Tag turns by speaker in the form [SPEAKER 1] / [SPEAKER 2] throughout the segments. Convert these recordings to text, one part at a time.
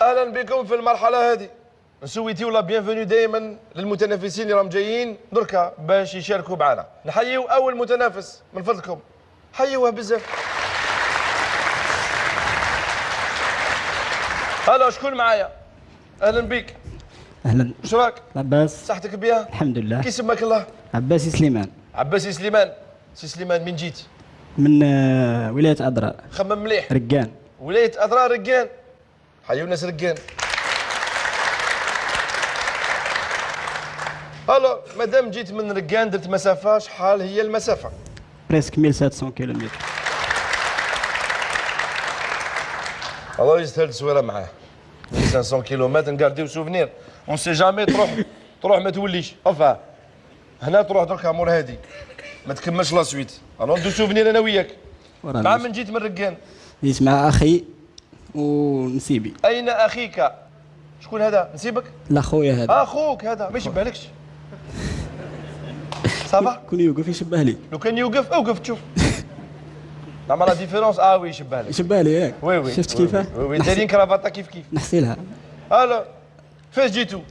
[SPEAKER 1] اهلا بكم في المرحله هذه. نسويتيو لا بيانفوني دائما للمتنافسين اللي راهم جايين دركا باش يشاركوا معنا. نحييو اول متنافس من فضلكم، حيوه بزاف. هلا شكون معايا؟ اهلا بك.
[SPEAKER 2] اهلا.
[SPEAKER 1] واش راك؟
[SPEAKER 2] لاباس.
[SPEAKER 1] صحتك بيان؟
[SPEAKER 2] الحمد لله.
[SPEAKER 1] كي اسمك الله؟
[SPEAKER 2] عباسي سليمان.
[SPEAKER 1] عباسي سليمان. سي سليمان من جيت؟
[SPEAKER 2] من ولاية أضرار.
[SPEAKER 1] خمم مليح.
[SPEAKER 2] رقان.
[SPEAKER 1] ولاية أضرار رقان. حيوا الناس رقان. الو مادام جيت من رقان درت مسافة، شحال هي المسافة؟
[SPEAKER 2] بريسك 1700 كيلومتر.
[SPEAKER 1] الله يستاهل التصويرة معاه. 500 كيلومتر نقارديو سوفنير، اون سي جامي تروح ما توليش، اوفا هنا تروح دركا مور هادي ما تكملش لا سويت، الو ندو سوفنير انا وياك. مع من جيت من رقان؟
[SPEAKER 2] جيت مع أخي ونسيبي.
[SPEAKER 1] أين أخيك؟ شكون هذا؟ نسيبك؟
[SPEAKER 2] لا خويا هذا.
[SPEAKER 1] أخوك هذا ما يشبهلكش. صافا؟
[SPEAKER 2] كون يوقف يشبه لي.
[SPEAKER 1] لو كان يوقف اوقف تشوف. زعما لا ديفيرونس وي يشبه لك.
[SPEAKER 2] يشبه لي ياك؟
[SPEAKER 1] وي
[SPEAKER 2] شفت كيفاه؟
[SPEAKER 1] وي دايرين كرافاطة كيف
[SPEAKER 2] نحسي لها.
[SPEAKER 1] الو فاش جيتو؟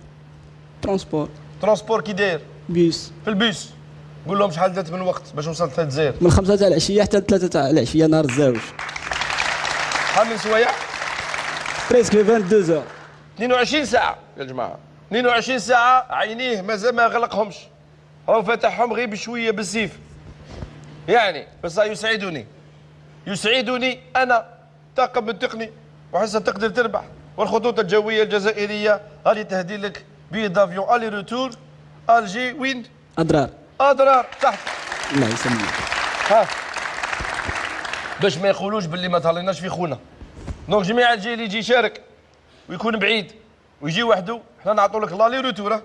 [SPEAKER 2] ترونسبور
[SPEAKER 1] كي داير؟
[SPEAKER 2] بيس.
[SPEAKER 1] في البيس. قول لهم شحال درت من وقت باش وصلت للجزائر؟
[SPEAKER 2] من 5 تاع العشية حتى 3 تاع العشية نهار الزواج.
[SPEAKER 1] شحال من سوايع؟
[SPEAKER 2] بريسك في 22 زور.
[SPEAKER 1] 22 ساعة يا جماعة، 22 ساعة عينيه مازال ما غلقهمش، راهو فاتحهم غير بشوية بالسيف. يعني بس يسعدني أنا طاقم التقني وحسن تقدر تربح، والخطوط الجوية الجزائرية غادي تهدي لك بي دافيون الي روتور الجي وين؟ أضرار تحت.
[SPEAKER 2] الله يسلمك.
[SPEAKER 1] ها باش ما يقولوش باللي ما تهليناش في خونا. دونك جميع الجي اللي يجي يشارك ويكون بعيد ويجي وحده، حنا نعطوا لك لالي روتور،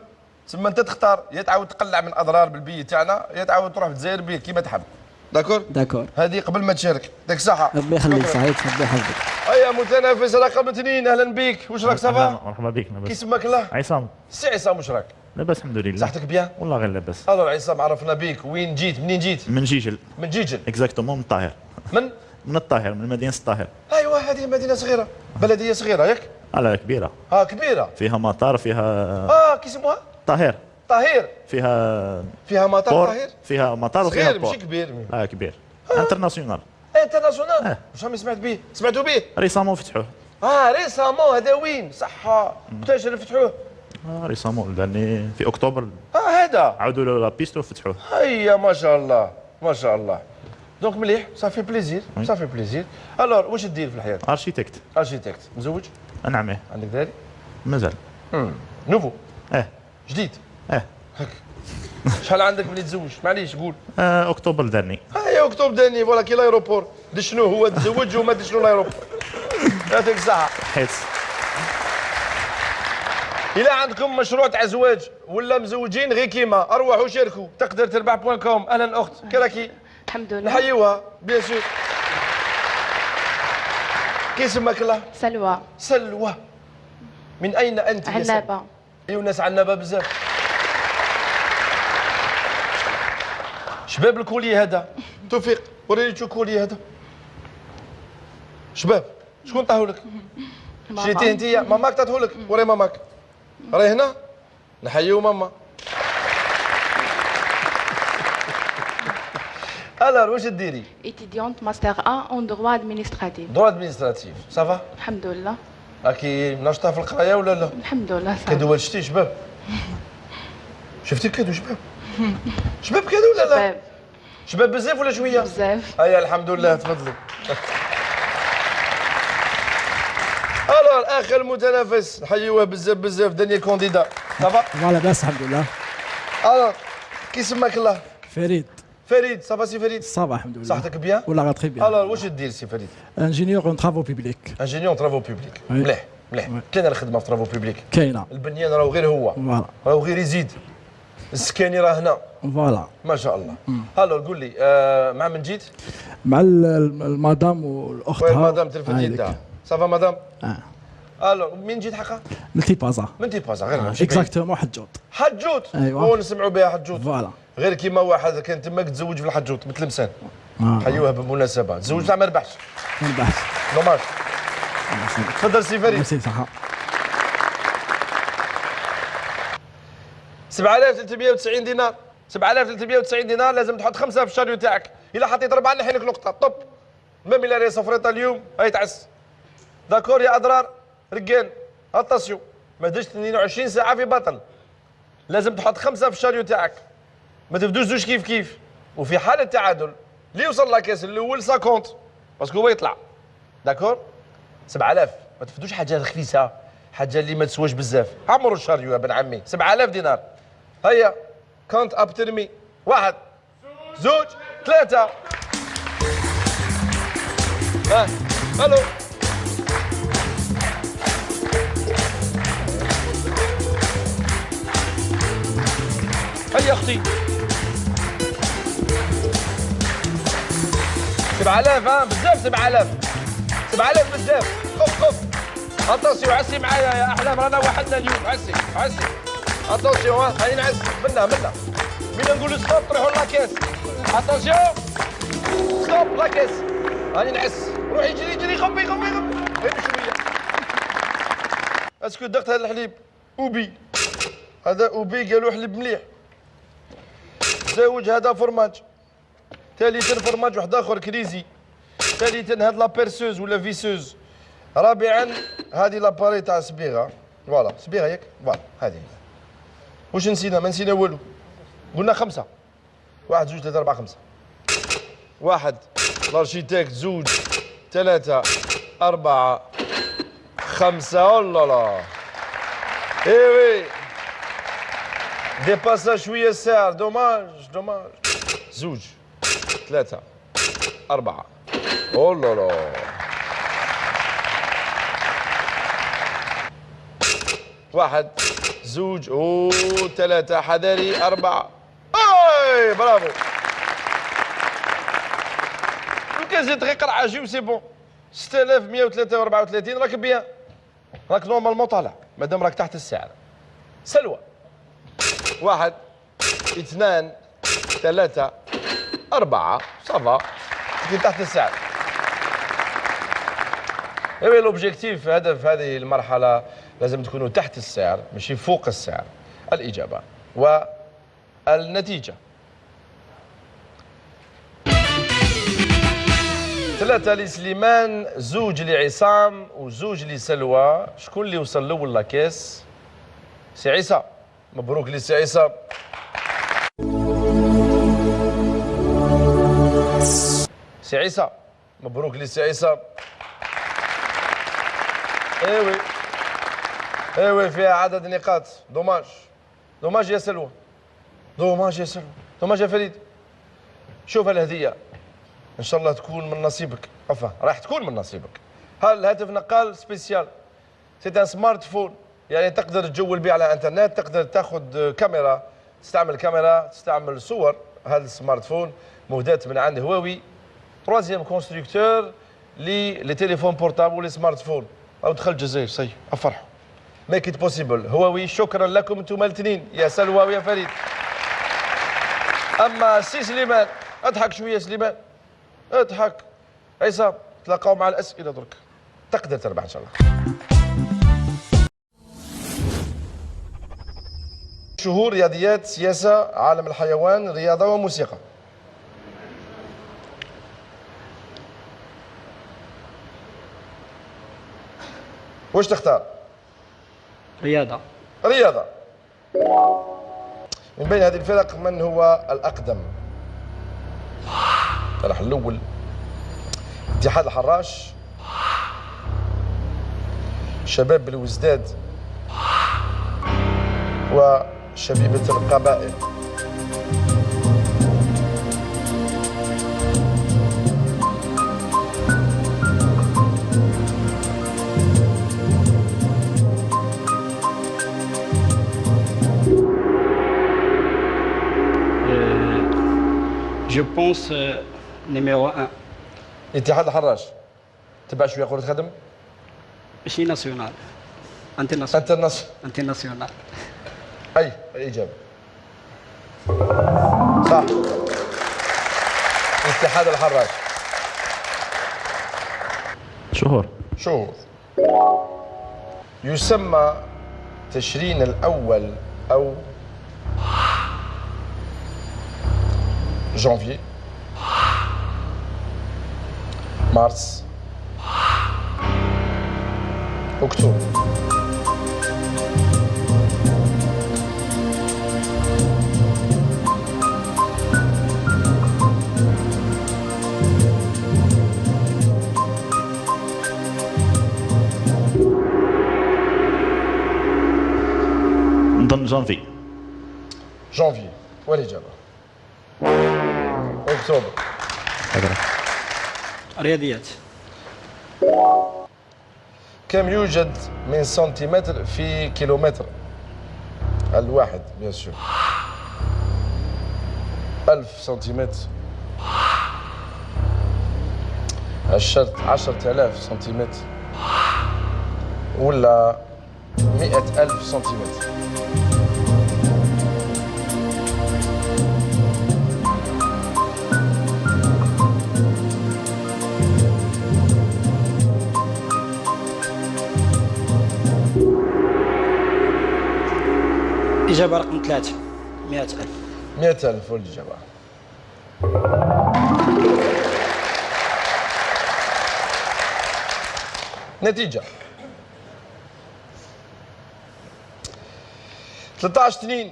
[SPEAKER 1] تسمى انت تختار يا تعاود تقلع من اضرار بالبي تاعنا يا تعاود تروح الجزائر بيه كيما تحب. داكور. هذه قبل ما تشارك، يعطيك الصحة.
[SPEAKER 2] ربي يخليك سعيد، ربي يحفظك.
[SPEAKER 1] أيا متنافس رقم 2 أهلا بك، واش راك صافا؟
[SPEAKER 3] مرحبا بك.
[SPEAKER 1] كي اسمك الله؟
[SPEAKER 3] عصام.
[SPEAKER 1] سي عصام واش راك؟
[SPEAKER 3] لاباس الحمد لله.
[SPEAKER 1] صحتك بيان؟
[SPEAKER 3] والله غير لاباس.
[SPEAKER 1] الو عصام عرفنا بك، وين جيت؟ منين جيت؟
[SPEAKER 3] من جيجل.
[SPEAKER 1] من جيجل؟
[SPEAKER 3] اكزاكتومون من الطاهر. من الطاهر، من مدينة الطاهر.
[SPEAKER 1] ايوا هذه مدينة صغيرة، بلدية صغيرة ياك؟
[SPEAKER 3] لا كبيرة.
[SPEAKER 1] كبيرة.
[SPEAKER 3] فيها مطار، فيها
[SPEAKER 1] كي اسمها؟
[SPEAKER 3] طاهر.
[SPEAKER 1] فيها مطار طاهر؟
[SPEAKER 3] فيها مطار وفيها بور.
[SPEAKER 1] ماشي كبير.
[SPEAKER 3] كبير. انترناسيونال.
[SPEAKER 1] واش راهم سمعت به؟ سمعتوا به؟
[SPEAKER 3] ريسامون فتحوه.
[SPEAKER 1] ريسامون هذا وين؟ صح. متاش فتحوه؟
[SPEAKER 3] ريسامون داني في اكتوبر.
[SPEAKER 1] هذا
[SPEAKER 3] عاودوا له لا بيست وفتحوه.
[SPEAKER 1] هيا ما شاء الله ما شاء الله. دونك مليح، صافي بليزير. الور واش دير في الحياة؟ ارشيتكت. مزوج؟
[SPEAKER 3] نعم.
[SPEAKER 1] عندك داري؟
[SPEAKER 3] مازال.
[SPEAKER 1] نوفو؟ جديد؟
[SPEAKER 3] هاك.
[SPEAKER 1] شحال عندك ملي تزوج؟ معليش قول.
[SPEAKER 3] اكتوبر داني.
[SPEAKER 1] اكتوبر داني فوالا كي لايروبور دشنو هو تزوج وما دشنو لايروبور. يعطيك الصحة.
[SPEAKER 3] حيت
[SPEAKER 1] إلا عندكم مشروع تاع زواج ولا مزوجين غير كيما أروحوا شاركوا تقدر تربح .com. أهلا أخت كي راكي؟
[SPEAKER 4] الحمد لله.
[SPEAKER 1] نحيوها بيان سور. كي اسمك الله؟ سلوى. من أين أنت؟
[SPEAKER 4] عنابة.
[SPEAKER 1] أيوا الناس عنابة بزاف. شباب الكولي هذا توفيق وريني تشوف الكولي هذا شباب شكون طاهولك؟ شريتيه انتيا؟ ماماك تعطيهولك؟ وري ماماك راهي هنا. نحيو ماما. الور واش ديري؟
[SPEAKER 4] étudiante master 1 en droit administratif.
[SPEAKER 1] صافا؟
[SPEAKER 4] الحمد لله.
[SPEAKER 1] راكي ناشطه في القرايه ولا لا؟
[SPEAKER 4] الحمد لله.
[SPEAKER 1] كادو شتي شباب؟ شفتي كادو شباب كادو ولا لا؟ شباب بزاف ولا شويه؟
[SPEAKER 4] بزاف.
[SPEAKER 1] هيا الحمد لله تفضلي. الور اخر متنافس نحيوه بزاف دانيال كونديدا. صافا؟
[SPEAKER 2] فوالا لاباس الحمد لله.
[SPEAKER 1] الور كي اسمك الله؟
[SPEAKER 2] فريد.
[SPEAKER 1] صافا سي فريد؟
[SPEAKER 2] صافا الحمد لله.
[SPEAKER 1] صحتك بيان؟
[SPEAKER 2] والله غير تري بيان.
[SPEAKER 1] الور واش دير سي فريد؟
[SPEAKER 2] انجينيور اون ترافو بوبليك.
[SPEAKER 1] مليح. كاينه الخدمه في ترافو بوبليك؟
[SPEAKER 2] كاينه.
[SPEAKER 1] البنيان راهو غير هو.
[SPEAKER 2] فوالا.
[SPEAKER 1] راهو غير يزيد. السكاني راه هنا.
[SPEAKER 2] فوالا.
[SPEAKER 1] ما شاء الله. الور قول لي مع من جيت؟
[SPEAKER 2] مع المدام والاختها.
[SPEAKER 1] المدام تلفت يدها. صافا مدام؟ الور منين جيت حقا؟
[SPEAKER 2] من تيبازا غير
[SPEAKER 1] نمشي.
[SPEAKER 2] اكزاكتومون حجوط.
[SPEAKER 1] ايوا نسمعوا بها حجوط.
[SPEAKER 2] فوالا.
[SPEAKER 1] غير كيما واحد كان تماك تزوج في الحجوط بتلمسان. حيوها بالمناسبه تزوج تاع ما ربحش.
[SPEAKER 2] ما ربحش.
[SPEAKER 1] دوماج. تفضل سي فريد.
[SPEAKER 2] ميرسي صحه.
[SPEAKER 1] 7390 دينار. 7390 دينار لازم تحط 5 في الشاريو تاعك. الا حطيت 4 نحي لك نقطه طب. ميم الا راه صفريطه اليوم هاي تعس. داكور يا اضرار رجال اتاسيون ما تديش 22 ساعه في بطل. لازم تحط 5 في الشاريو تاعك. ما تبدوش زوج كيف كيف. وفي حاله تعادل اللي يوصل لاكاس الاول سا كونت باسكو هو يطلع. داكور 7000 ما تفدوش حاجه رخيصه حاجه اللي ما تسواش بزاف. عمرو الشاريو يا بن عمي 7000 دينار. هيا كونت اب ترمي 1 2 3 ها الو هيا اختي 7000 ها بزاف 7000 7000 بزاف خف اتونسيون عسي معايا يا احلام رانا وحدنا اليوم عسي اتونسيون ها هاني نعس منا مين نقول ستوب تروحوا لاكاس اتونسيون ستوب لاكاس هاني نعس روحي جري غبي غير شويه اسكو دقت هذا الحليب اوبي هذا اوبي قالوا حليب مليح زوج هذا فرماج ثالثا فرماج واحد اخر كريزي ثالثا هاد لا بيرسوز ولا فيسوز رابعا هذه لاباري تاع صبيغه فوالا صبيغه ياك فوالا هذه واش نسينا ما نسينا والو قلنا 5 1 2 3 4 5 1 لارشيتيكت 2 3 4 5 اولا لا اي وي ديباسا شويه السعر دوماج 2 3 4 اولا لا 1 2 3 حذري 4 اي برافو كان زيد غير قرعه جيو سي بون 6134 راك بيان راك نورمالمون طالع مادام راك تحت السعر سلوى 1 2 3 4 صافا كي تحت السعر. ايوا لوبجيكتيف هدف هذه المرحله لازم تكونوا تحت السعر ماشي فوق السعر. الإجابة والنتيجة 3 لسليمان 2 لعصام و2 لسلوى. شكون اللي وصل الأول لاكاس؟ سي عصام. مبروك لسي عصام. سي عصام مبروك لسي عصام. ايوي فيها عدد نقاط. دوماج يا سلوى. دوماج يا فريد. شوف الهدية ان شاء الله تكون من نصيبك. راح تكون من نصيبك. هذا الهاتف نقال سبيسيال سي ان سمارت فون، يعني تقدر تجول به على انترنت، تقدر تاخذ كاميرا، تستعمل صور. هذا السمارت فون مهداة من عند هواوي، تروازيام كونستركتور لي تليفون بورتابل ولي سمارت فون. او دخل الجزائر سي افرحوا. ميك ات بوسيبل هواوي. شكرا لكم انتم الاثنين يا سلوى ويا فريد. اما سي سليمان اضحك شويه سليمان اضحك. عصام تلاقاو مع الاسئله درك تقدر تربح ان شاء الله. شهور رياضيات سياسه عالم الحيوان رياضه وموسيقى. واش تختار؟
[SPEAKER 5] رياضة.
[SPEAKER 1] من بين هذه الفرق من هو الأقدم؟ الفرح الأول اتحاد الحراش، شباب الوزداد، وشبيبة القبائل.
[SPEAKER 5] Je pense numéro 1.
[SPEAKER 1] اتحاد الحراش. تبع شويه كرة قدم؟
[SPEAKER 5] ماشي ناسيونال. انترناسيونال. انترناسيونال.
[SPEAKER 1] اي الإجابة صح. اتحاد الحراش.
[SPEAKER 3] شهور.
[SPEAKER 1] يسمى تشرين الأول أو جانفي، مارس، أكتوبر.
[SPEAKER 3] نظن جانفي.
[SPEAKER 1] جانفي، والإجابة أكتوبر.
[SPEAKER 5] رياضيات.
[SPEAKER 1] كم يوجد من سنتيمتر في كيلومتر الواحد؟ بيان سور 1000 سنتيمتر، 10,000 سنتيمتر، ولا 100,000 سنتيمتر؟
[SPEAKER 5] إجابة رقم 3 100,000.
[SPEAKER 1] 100,000 والإجابة. نتيجة 13 2.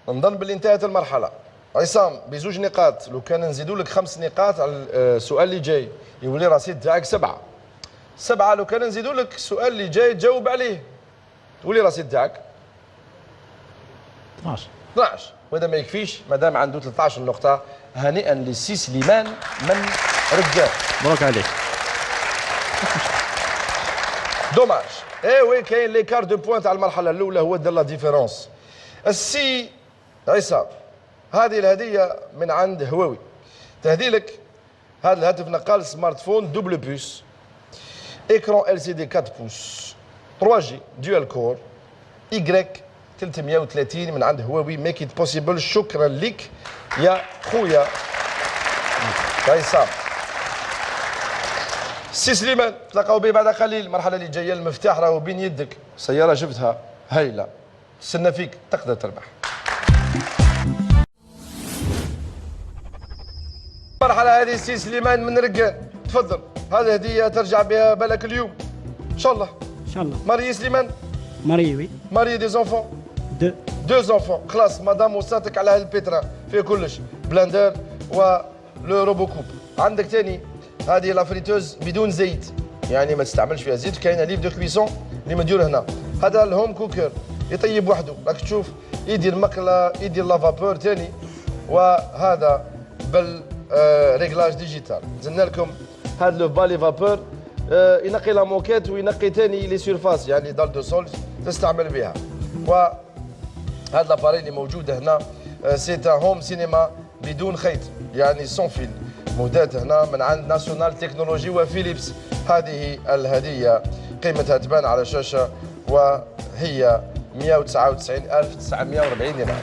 [SPEAKER 1] نظن باللي انتهت المرحلة. عصام بزوج نقاط، لو كان نزيدوا لك 5 نقاط على السؤال اللي جاي يولي رصيد تاعك 7. 7 لو كان نزيدوا لك السؤال اللي جاي تجاوب عليه تولي رصيد تاعك
[SPEAKER 3] 12.
[SPEAKER 1] 12. وهذا ما يكفيش مادام عنده 13 نقطة. هنيئا للسي سليمان من رجال.
[SPEAKER 3] مبروك عليك.
[SPEAKER 1] دوماج. وي كاين لي كار دو بوينت على المرحلة الأولى، هو دار لا ديفيرونس. السي عصام، هذه الهدية من عند هواوي، تهدي لك هذا الهاتف نقال سمارت فون دوبل بوس، اكران LCD 4 بوس، 3G ديوال كور، Y 330 من عند هواوي. ميك ات بوسيبل. شكرا لك يا خويا عصام. سي سليمان تلاقاو به بعد قليل. المرحله اللي جايه المفتاح راهو بين يدك، سياره جبتها هايله، استنى فيك تقدر تربح. المرحله هذه سي سليمان من رقان، تفضل. هذه هديه ترجع بها بالك اليوم ان شاء الله.
[SPEAKER 5] إن شاء الله.
[SPEAKER 1] ماري سليمان.
[SPEAKER 5] ماري وي.
[SPEAKER 1] ماري دي زونفون.
[SPEAKER 5] 2.
[SPEAKER 1] 2 زونفون. خلاص مدام وصاتك على هالبيترا فيه كلش، بلاندر و لو روبو كوب. عندك ثاني هذه لا فريتوز بدون زيت، يعني ما تستعملش فيها زيت. كاينه ليف دو كويسون اللي مديور هنا. هذا الهوم كوكر يطيب وحده، راك تشوف يدير مقله يدير لا فابور ثاني. وهذا بال ريغلاج ديجيتال. زلنا لكم هذا لو بالي فابور ينقي لا موكيت وينقي ثاني لي سيرفاس، يعني دال دو سول تستعمل بها. وهذا لاباري اللي موجوده هنا سي ان هوم سينما بدون خيط، يعني سون فيل. مهداة هنا من عند ناسيونال تكنولوجي وفيليبس. هذه الهدية قيمتها تبان على الشاشة وهي 199,940 دينار.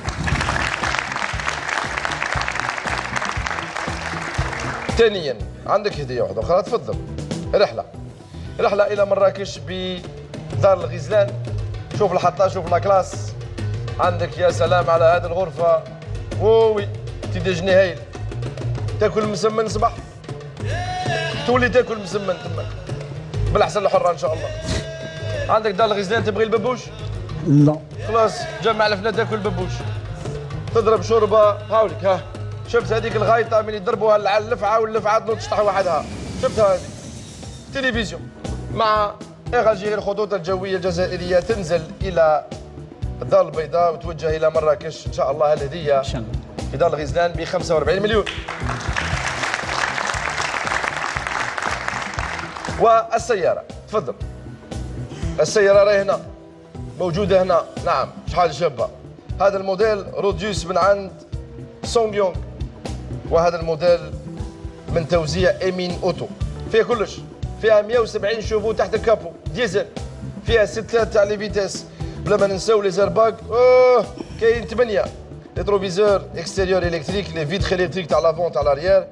[SPEAKER 1] ثانيا عندك هدية واحدة أخرى، تفضل. رحلة إلى مراكش بدار الغزلان. شوف الحطة، شوف لا كلاس. عندك يا سلام على هذه الغرفة. وي تدجني هايل. تاكل مسمن صباح، تولي تاكل مسمن تماك بالاحسن الحره ان شاء الله. عندك دار الغزلان، تبغي الببوش؟
[SPEAKER 2] لا
[SPEAKER 1] خلاص جمع الفنا تاكل ببوش. تضرب شوربه هاوليك. ها شفت هذيك الغايطه من يضربوها على اللفعه واللفعه تنوض تشطح وحدها، شفتها هذه تلفزيون. مع اغاجير الخطوط الجويه الجزائريه تنزل الى الدار البيضاء وتوجه الى مراكش ان شاء الله. الهديه
[SPEAKER 5] إن شاء الله
[SPEAKER 1] في دار الغزلان ب 45 مليون. والسيارة تفضل. السيارة راهي هنا موجودة هنا. نعم شحال شابة. هذا الموديل روديوس من عند سونغيونغ، وهذا الموديل من توزيع إيمين أوتو. فيها كلش، فيها 170 شوفو تحت الكابو ديزل، فيها 6 تاع لي فيتاس، بلا ما ننساو لي زرباك. كاين 8 ريتروفيزور اكستيريور الكتريك، لي فيتر الكتريك تاع لافون تاع لاريير،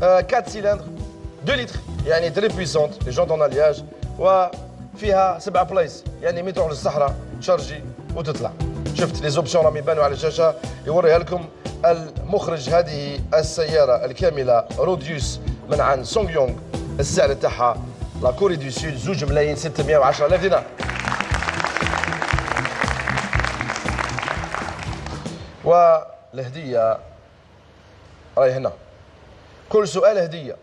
[SPEAKER 1] 4 سيلندر 2 لتر يعني تري بويسونت، لي جونت اون الياج، وفيها 7 بلايص يعني مي تروح للصحراء تشارجي وتطلع. شفت لي زوبسيون راهم يبانوا على الشاشه، يوريها لكم المخرج هذه السيارة الكاملة روديوس من عند سونغ يونغ، السعر تاعها لا كوري دو سود 2,610,000 دينار. والهدية راهي هنا، كل سؤال هدية،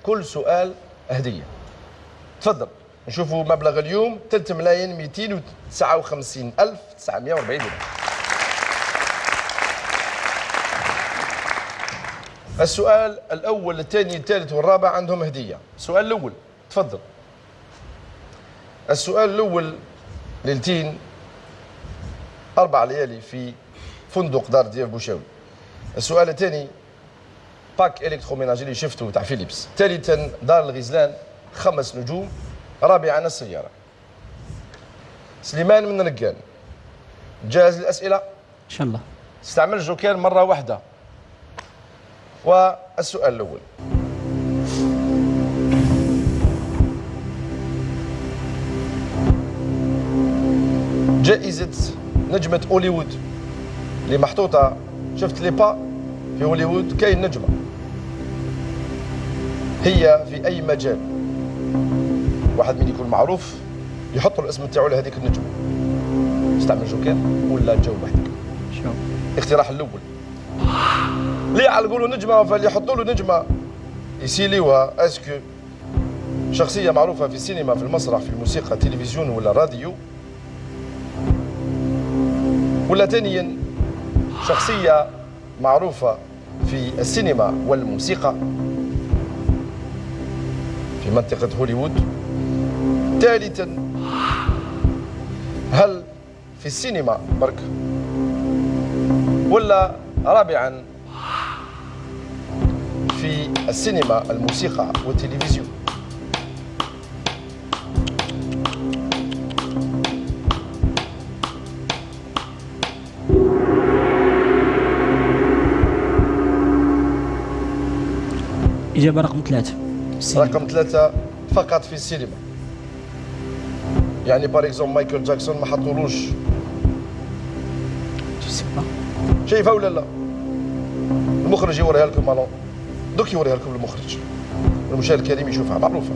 [SPEAKER 1] كل سؤال هدية. تفضل نشوفوا مبلغ اليوم 3,259,940 دينار. السؤال الأول الثاني الثالث والرابع عندهم هدية. السؤال الأول تفضل. السؤال الأول ليلتين 4 ليالي في فندق دار ضياف بوشاوي. السؤال الثاني باك الكتروميناجي اللي شفته تاع فيليبس. ثالثا دار الغزلان 5 نجوم. رابعا السيارة. سليمان من ركان جاهز للأسئلة؟
[SPEAKER 5] ان شاء الله.
[SPEAKER 1] استعمل جوكر مرة واحدة. والسؤال الأول جائزة نجمة هوليوود اللي محطوطة، شفت لي با في هوليوود كاين نجمة، هي في أي مجال؟ واحد من يكون معروف يحطوا الاسم تاعو لهذيك النجمة. استعمل جوكر ولا تجاوب وحدك؟
[SPEAKER 5] شوف
[SPEAKER 1] الاقتراح الأول اللي يعلقوا له نجمة فاللي يحطوا له نجمة يسيليوها اسكو شخصية معروفة في السينما، في المسرح، في الموسيقى، التلفزيون ولا الراديو، ولا ثانيا شخصية معروفة في السينما والموسيقى في منطقة هوليوود. ثالثا هل في السينما برك، ولا رابعا في السينما، الموسيقى والتلفزيون.
[SPEAKER 5] إجابة رقم 3.
[SPEAKER 1] رقم 3 فقط في السينما. يعني بار اكزومبل مايكل جاكسون ما حطولوش. شايفها ولا لا؟ المخرج يوريها لكم الون، دوك يوريها لكم المخرج، المشاهد الكريم يشوفها معروفة.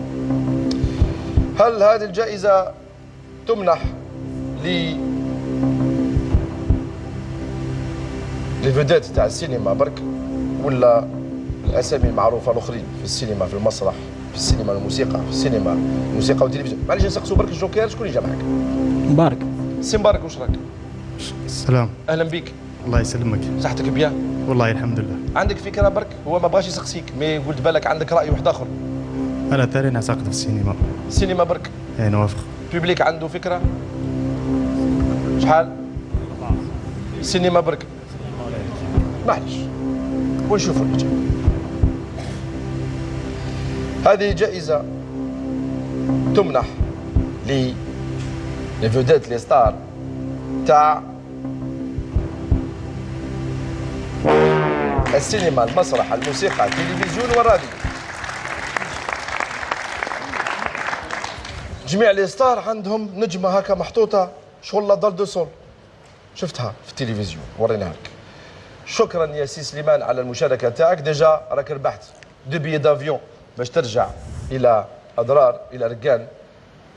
[SPEAKER 1] هل هذه الجائزة تمنح لفيدات تاع السينما برك، ولا الاسامي المعروفة الاخرين في السينما، في المسرح، في السينما الموسيقى، في السينما الموسيقى والتلفزيون؟ معليش نسقسوا برك الجوكر، شكون اللي جا معاك؟
[SPEAKER 5] مبارك.
[SPEAKER 1] سي مبارك، واش راك؟
[SPEAKER 6] السلام.
[SPEAKER 1] اهلا بك.
[SPEAKER 6] الله يسلمك.
[SPEAKER 1] صحتك بيان؟
[SPEAKER 6] والله الحمد لله.
[SPEAKER 1] عندك فكره برك؟ هو ما بغاش يسقسيك، مي قلت بالك عندك راي واحد اخر.
[SPEAKER 6] انا تالي نعتقد في السينما.
[SPEAKER 1] السينما برك؟
[SPEAKER 6] اي نوافق.
[SPEAKER 1] الببليك عنده فكره؟ شحال؟ السينما برك؟ معليش ونشوفوا الإجابة. هذه جائزة تمنح لفيدات لي ستار تاع السينما، المسرح، الموسيقى، التلفزيون والراديو. جميع لي ستار عندهم نجمة هكا محطوطة شغل لا دال دو سول، شفتها في التلفزيون وريناها لك. شكرا يا سي سليمان على المشاركة تاعك. ديجا راك ربحت 2 بيي دافيون باش ترجع إلى أضرار، إلى ركان،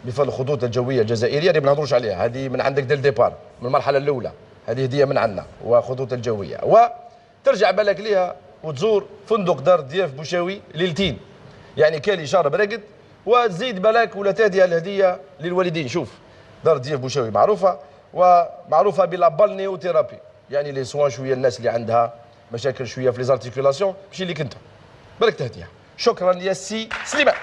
[SPEAKER 1] بفضل الخطوط الجوية الجزائرية اللي ما نهضروش عليها، هذه من عندك ديال ديبار من المرحلة الأولى، هذه هدية من عندنا وخطوط الجوية، وترجع بالك ليها وتزور فندق دار ضياف بوشاوي ليلتين، يعني كالي شارب راقد، وتزيد بالك ولا تهدي الهدية للوالدين. شوف دار ضياف بوشاوي معروفة، ومعروفة بلا بالنيو ثيرابي، يعني لي سوان شوية الناس اللي عندها مشاكل شوية في لي زارتيكولاسيون، ماشي ليك انت بالك تهديها. شكرا يا سي سليمان.